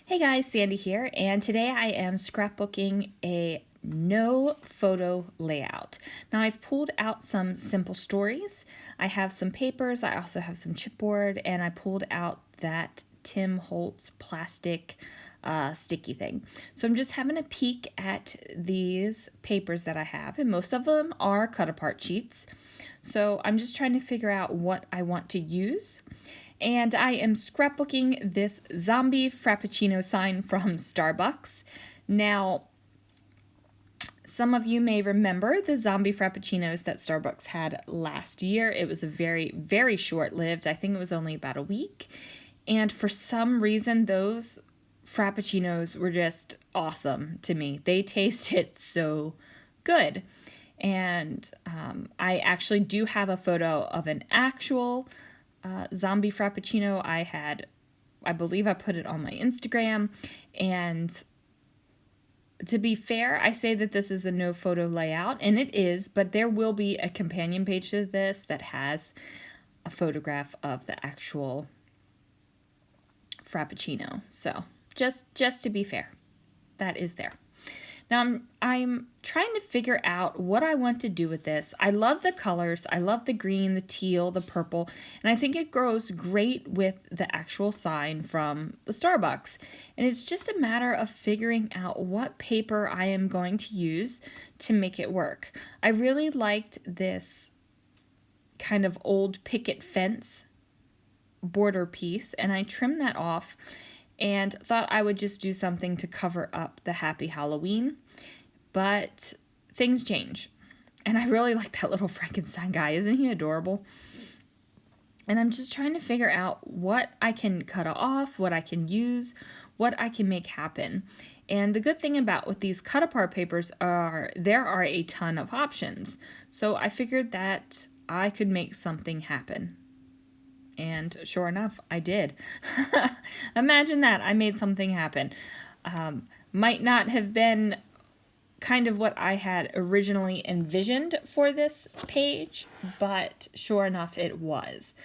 Hey guys, Sandy here, and today I am scrapbooking a no photo layout. Now I've pulled out some simple stories. I have some papers, I also have some chipboard, and I pulled out that Tim Holtz plastic sticky thing. So I'm just having a peek at these papers that I have, and most of them are cut apart sheets. So I'm just trying to figure out what I want to use. And I am scrapbooking this zombie frappuccino sign from Starbucks. Now, some of you may remember the zombie frappuccinos that Starbucks had last year. It was a very, very short lived, I think it was only about a week. And for some reason, those frappuccinos were just awesome to me. They tasted so good. And I actually do have a photo of an actual zombie frappuccino. I believe I put it on my Instagram. And to be fair, I say that this is a no photo layout, and it is, but there will be a companion page to this that has a photograph of the actual frappuccino. So just to be fair, that is there. Now I'm trying to figure out what I want to do with this. I love the colors. I love the green, the teal, the purple, and I think it goes great with the actual sign from the Starbucks. And it's just a matter of figuring out what paper I am going to use to make it work. I really liked this kind of old picket fence border piece, and I trimmed that off and thought I would just do something to cover up the Happy Halloween. But things change. And I really like that little Frankenstein guy. Isn't he adorable? And I'm just trying to figure out what I can cut off, what I can use, what I can make happen. And the good thing about with these cut apart papers are there are a ton of options. So I figured that I could make something happen. And sure enough, I did. Imagine that. I made something happen. Might not have been kind of what I had originally envisioned for this page, but sure enough, it was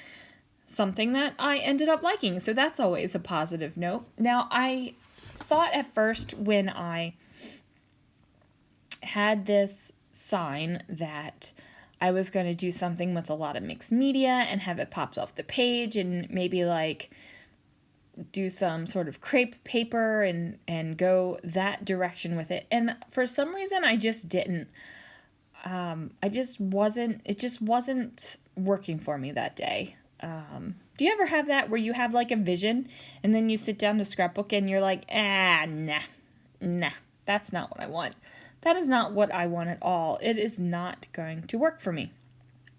something that I ended up liking. So that's always a positive note. Now, I thought at first when I had this sign that I was going to do something with a lot of mixed media and have it popped off the page and maybe like do some sort of crepe paper and go that direction with it. And for some reason, I just didn't. It just wasn't working for me that day. Do you ever have that where you have like a vision and then you sit down to scrapbook and you're like, nah, that's not what I want. That is not what I want at all. It is not going to work for me.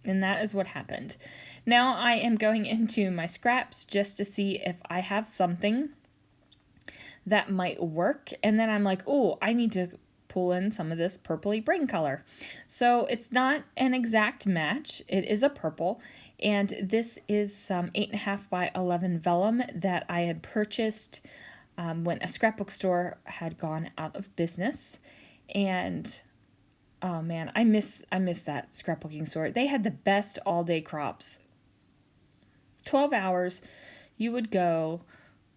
And that is what happened. Now I am going into my scraps just to see if I have something that might work. And then I'm like, oh, I need to pull in some of this purpley brain color. So it's not an exact match. It is a purple. And this is some 8.5 by 11 vellum that I had purchased when a scrapbook store had gone out of business. And oh man, I miss that scrapbooking store. They had the best all-day crops. 12 hours, you would go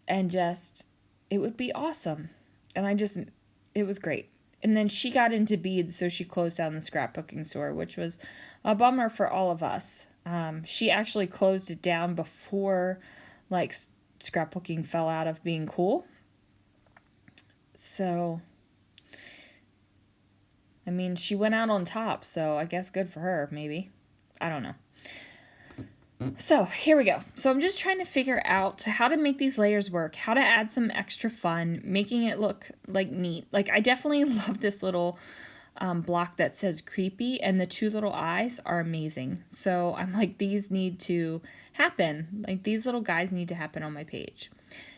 and it would be awesome. And it was great. And then she got into beads, so she closed down the scrapbooking store, which was a bummer for all of us. She actually closed it down before, like, scrapbooking fell out of being cool. So I mean, she went out on top, so I guess good for her, maybe. I don't know. So here we go. So I'm just trying to figure out how to make these layers work, how to add some extra fun, making it look like neat. Like I definitely love this little block that says creepy, and the two little eyes are amazing. So I'm like, these need to happen. Like these little guys need to happen on my page.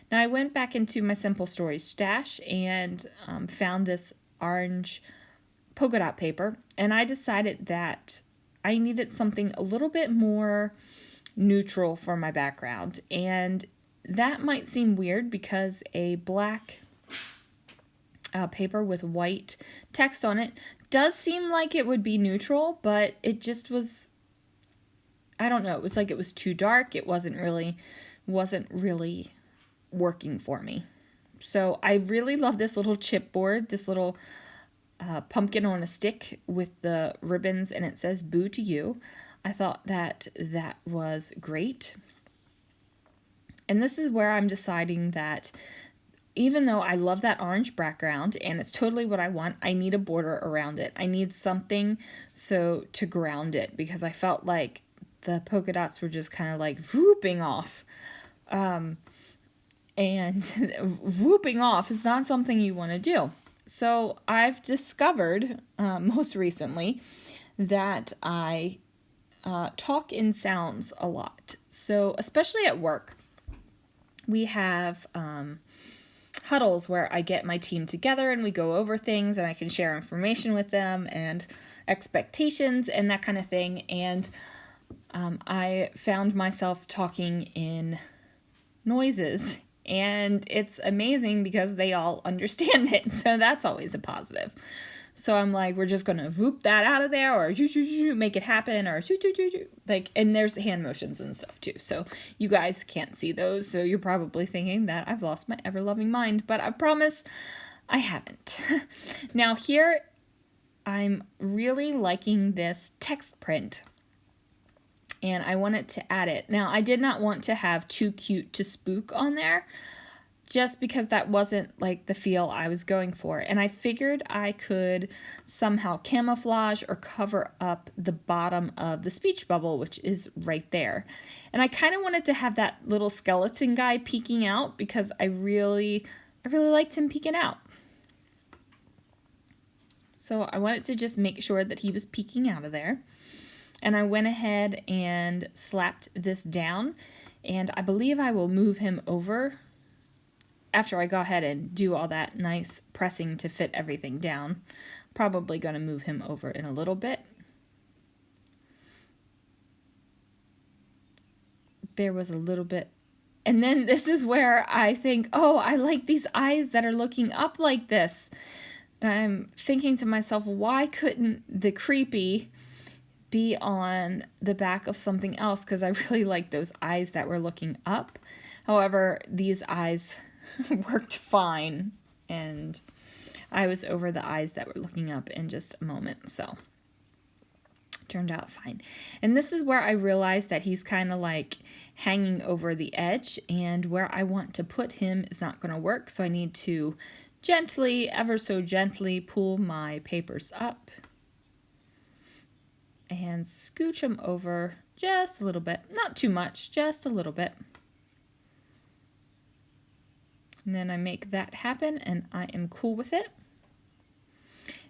Now I went back into my Simple Stories stash and found this orange polka dot paper, and I decided that I needed something a little bit more neutral for my background. And that might seem weird because a black paper with white text on it does seem like it would be neutral, but it just was, I don't know, it was like it was too dark. It wasn't really working for me. So I really love this little chipboard, this little pumpkin on a stick with the ribbons, and it says "Boo to You." I thought that that was great. And this is where I'm deciding that even though I love that orange background and it's totally what I want, I need a border around it. I need something so to ground it, because I felt like the polka dots were just kind of like whooping off. And whooping off is not something you want to do. So I've discovered most recently that I talk in sounds a lot. So especially at work, we have huddles where I get my team together and we go over things and I can share information with them and expectations and that kind of thing. And I found myself talking in noises, and it's amazing because they all understand it. So that's always a positive. So I'm like, we're just going to whoop that out of there, or make it happen, or like, and there's hand motions and stuff too. So you guys can't see those. So you're probably thinking that I've lost my ever-loving mind, but I promise I haven't. Now here, I'm really liking this text print, and I wanted to add it. Now I did not want to have "too cute to spook" on there, just because that wasn't like the feel I was going for. And I figured I could somehow camouflage or cover up the bottom of the speech bubble, which is right there. And I kind of wanted to have that little skeleton guy peeking out, because I really liked him peeking out. So I wanted to just make sure that he was peeking out of there. And I went ahead and slapped this down, and I believe I will move him over after I go ahead and do all that nice pressing to fit everything down. Probably going to move him over in a little bit. There was a little bit. And then this is where I think, oh, I like these eyes that are looking up like this. And I'm thinking to myself, why couldn't the creepy be on the back of something else? Because I really like those eyes that were looking up. However, these eyes worked fine, and I was over the eyes that were looking up in just a moment, so turned out fine. And this is where I realized that he's kind of like hanging over the edge, and where I want to put him is not going to work, so I need to gently, ever so gently, pull my papers up and scooch them over just a little bit. Not too much, just a little bit. And then I make that happen, and I am cool with it.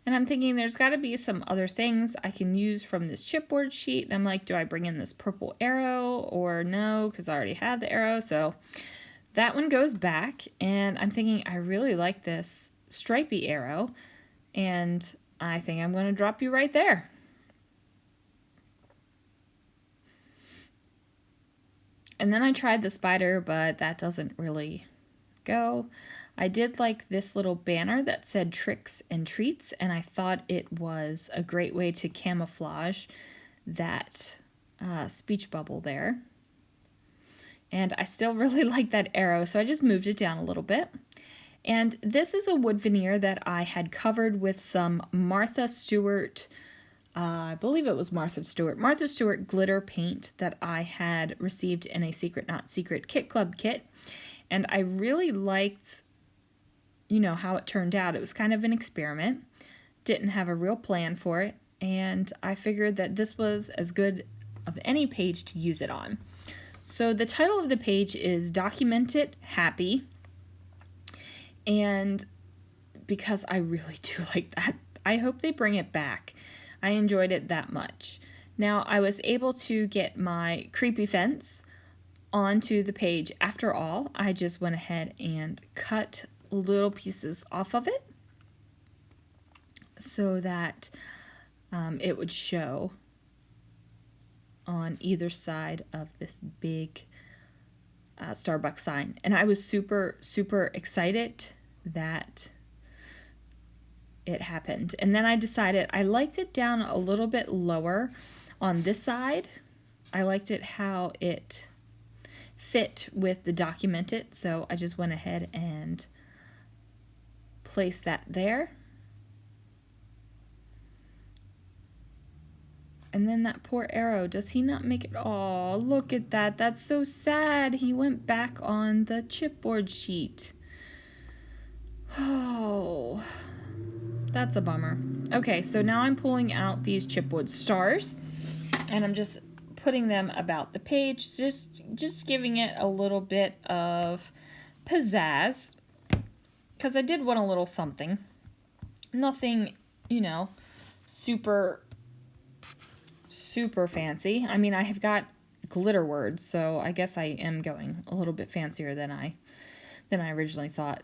And I'm thinking there's got to be some other things I can use from this chipboard sheet. And I'm like, do I bring in this purple arrow or no? Because I already have the arrow. So that one goes back. And I'm thinking I really like this stripy arrow. And I think I'm going to drop you right there. And then I tried the spider, but that doesn't really go. I did like this little banner that said "Tricks and Treats," and I thought it was a great way to camouflage that speech bubble there. And I still really like that arrow, so I just moved it down a little bit. And this is a wood veneer that I had covered with some Martha Stewart, I believe it was Martha Stewart glitter paint that I had received in a Secret Not Secret Kit Club kit. And I really liked, how it turned out. It was kind of an experiment. Didn't have a real plan for it. And I figured that this was as good of any page to use it on. So the title of the page is "Document It Happy." And because I really do like that, I hope they bring it back. I enjoyed it that much. Now, I was able to get my creepy fence onto the page. After all, I just went ahead and cut little pieces off of it so that it would show on either side of this big Starbucks sign. And I was super, super excited that it happened. And then I decided I liked it down a little bit lower on this side. I liked it how it fit with the "Document It," so I just went ahead and place that there. And then that poor arrow, does he not make it? Oh, look at that. That's so sad. He went back on the chipboard sheet. Oh, that's a bummer. Okay, so now I'm pulling out these chipboard stars and I'm just putting them about the page, just giving it a little bit of pizzazz, because I did want a little something. Nothing, you know, super fancy. I mean, I have got glitter words, so I guess I am going a little bit fancier than I originally thought.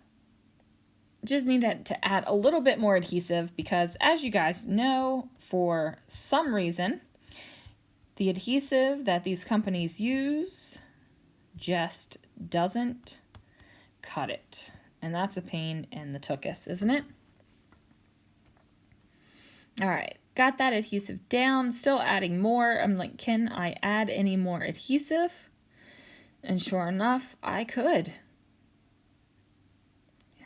Just need to add a little bit more adhesive because, as you guys know, for some reason, the adhesive that these companies use just doesn't cut it. And that's a pain in the tuchus, isn't it? All right, got that adhesive down, still adding more. I'm like, can I add any more adhesive? And sure enough, I could.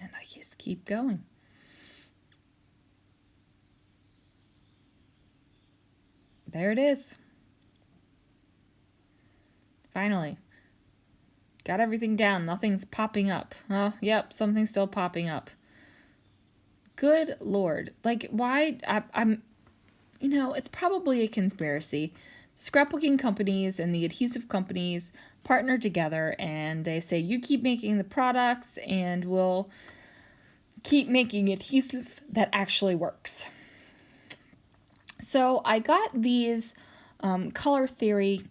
And I just keep going. There it is. Finally. Got everything down. Nothing's popping up. Oh, yep, something's still popping up. Good Lord. Like, why? I'm, you know, it's probably a conspiracy. Scrapbooking companies and the adhesive companies partner together and they say, you keep making the products and we'll keep making adhesive that actually works. So I got these Color Theory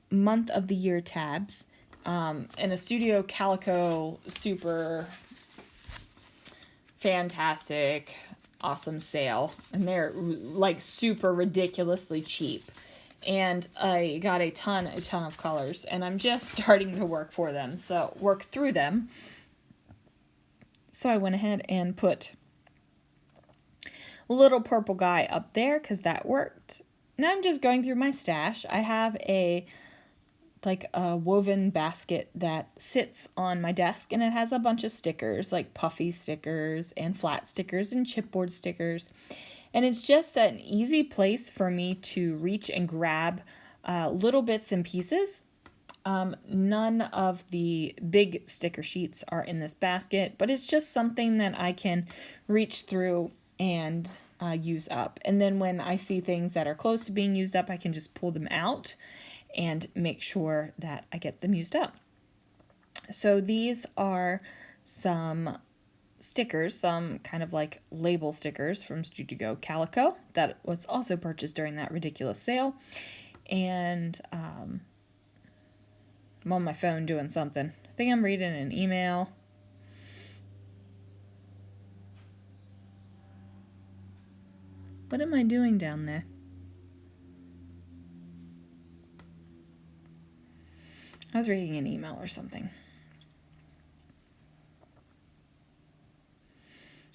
month of the year tabs in a Studio Calico super fantastic, awesome sale. And they're like super ridiculously cheap. And I got a ton of colors. And I'm just starting to work through them. So I went ahead and put a little purple guy up there because that worked. Now I'm just going through my stash. I have a woven basket that sits on my desk and it has a bunch of stickers, like puffy stickers and flat stickers and chipboard stickers. And it's just an easy place for me to reach and grab little bits and pieces. None of the big sticker sheets are in this basket, but it's just something that I can reach through and use up. And then when I see things that are close to being used up, I can just pull them out and make sure that I get them used up. So these are some stickers, some kind of like label stickers from Studio Calico that was also purchased during that ridiculous sale. And I'm on my phone doing something. I think I'm reading an email. What am I doing down there? I was reading an email or something.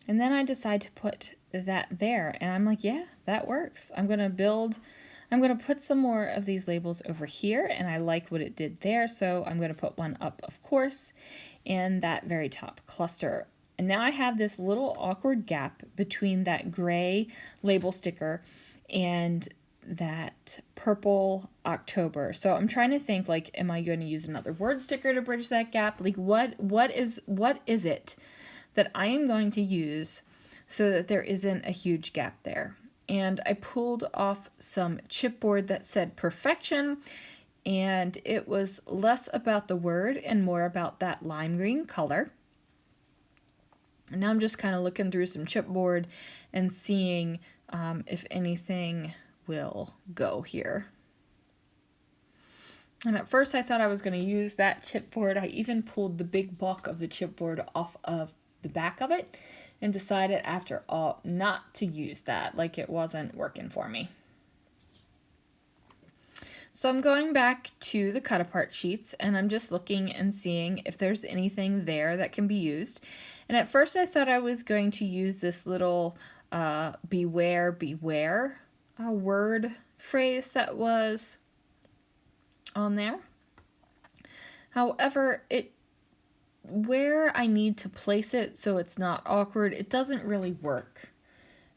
And then I decide to put that there. And I'm like, yeah, that works. I'm going to put some more of these labels over here. And I like what it did there. So I'm going to put one up, of course, in that very top cluster. And now I have this little awkward gap between that gray label sticker and that purple October. So I'm trying to think, like, am I going to use another word sticker to bridge that gap? Like, what is it that I am going to use so that there isn't a huge gap there? And I pulled off some chipboard that said perfection, and it was less about the word and more about that lime green color. And now I'm just kind of looking through some chipboard and seeing if anything will go here. And at first I thought I was going to use that chipboard. I even pulled the big bulk of the chipboard off of the back of it and decided after all not to use that. Like, it wasn't working for me. So I'm going back to the cut apart sheets and I'm just looking and seeing if there's anything there that can be used. And at first I thought I was going to use this little beware, beware word phrase that was on there. However, it where I need to place it so it's not awkward, it doesn't really work.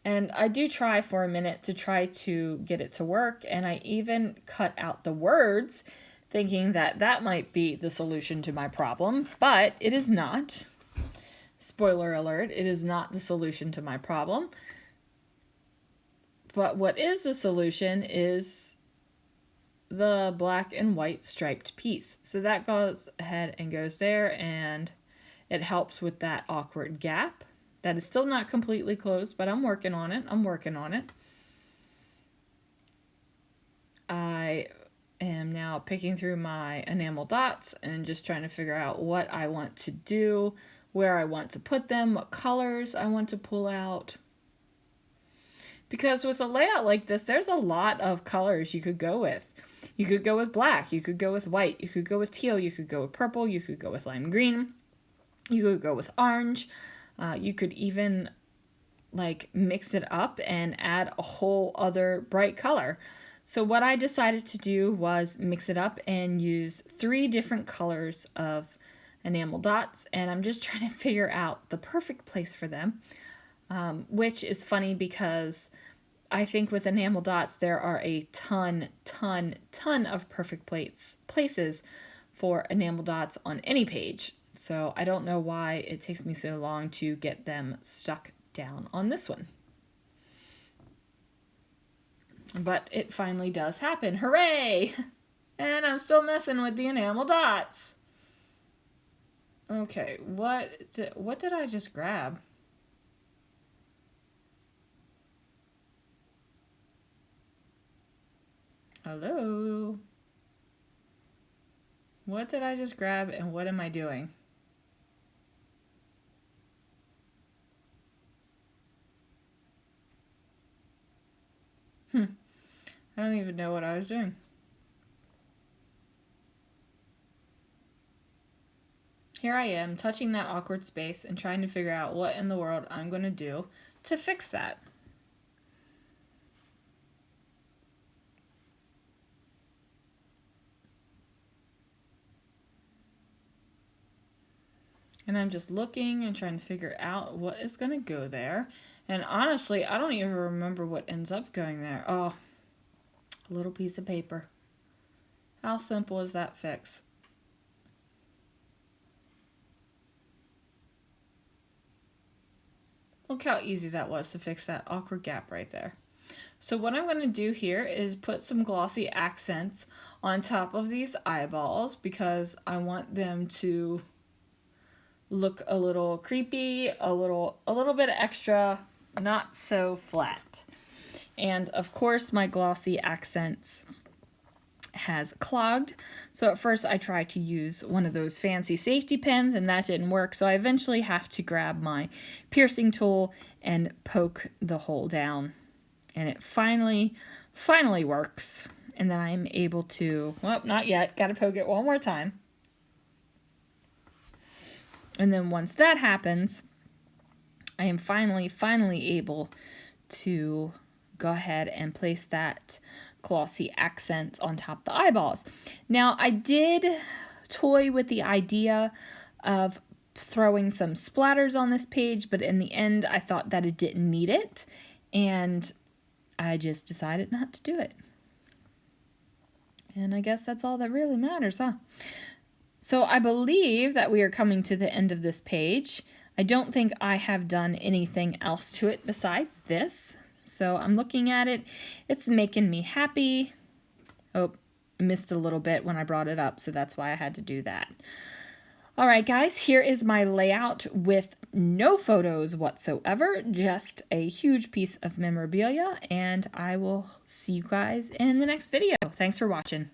And I do try for a minute to try to get it to work, and I even cut out the words thinking that that might be the solution to my problem, but it is not. Spoiler alert, it is not the solution to my problem. But what is the solution is the black and white striped piece. So that goes ahead and goes there, and it helps with that awkward gap. That is still not completely closed, but I'm working on it. I am now picking through my enamel dots and just trying to figure out what I want to do, where I want to put them, what colors I want to pull out. Because with a layout like this, there's a lot of colors you could go with. You could go with black, you could go with white, you could go with teal, you could go with purple, you could go with lime green, you could go with orange. You could even like mix it up and add a whole other bright color. So what I decided to do was mix it up and use 3 different colors of enamel dots, and I'm just trying to figure out the perfect place for them, which is funny because I think with enamel dots there are a ton of perfect places for enamel dots on any page. So I don't know why it takes me so long to get them stuck down on this one. But it finally does happen. Hooray! And I'm still messing with the enamel dots. Okay, what did I just grab? Hello? What did I just grab and what am I doing? I don't even know what I was doing. Here I am, touching that awkward space and trying to figure out what in the world I'm going to do to fix that. And I'm just looking and trying to figure out what is going to go there. And honestly, I don't even remember what ends up going there. Oh, a little piece of paper. How simple is that fix? Look how easy that was to fix that awkward gap right there. So what I'm going to do here is put some glossy accents on top of these eyeballs because I want them to look a little creepy, a little bit extra, not so flat. And of course my glossy accents has clogged. So at first I tried to use one of those fancy safety pins and that didn't work. So I eventually have to grab my piercing tool and poke the hole down. And it finally works. And then I'm able to, well, not yet, gotta poke it one more time. And then once that happens, I am finally able to go ahead and place that glossy accent on top of the eyeballs. Now, I did toy with the idea of throwing some splatters on this page, but in the end, I thought that it didn't need it, and I just decided not to do it. And I guess that's all that really matters, huh? So I believe that we are coming to the end of this page. I don't think I have done anything else to it besides this. So I'm looking at it. It's making me happy. Oh, I missed a little bit when I brought it up, so that's why I had to do that. All right, guys, here is my layout with no photos whatsoever, just a huge piece of memorabilia, and I will see you guys in the next video. Thanks for watching.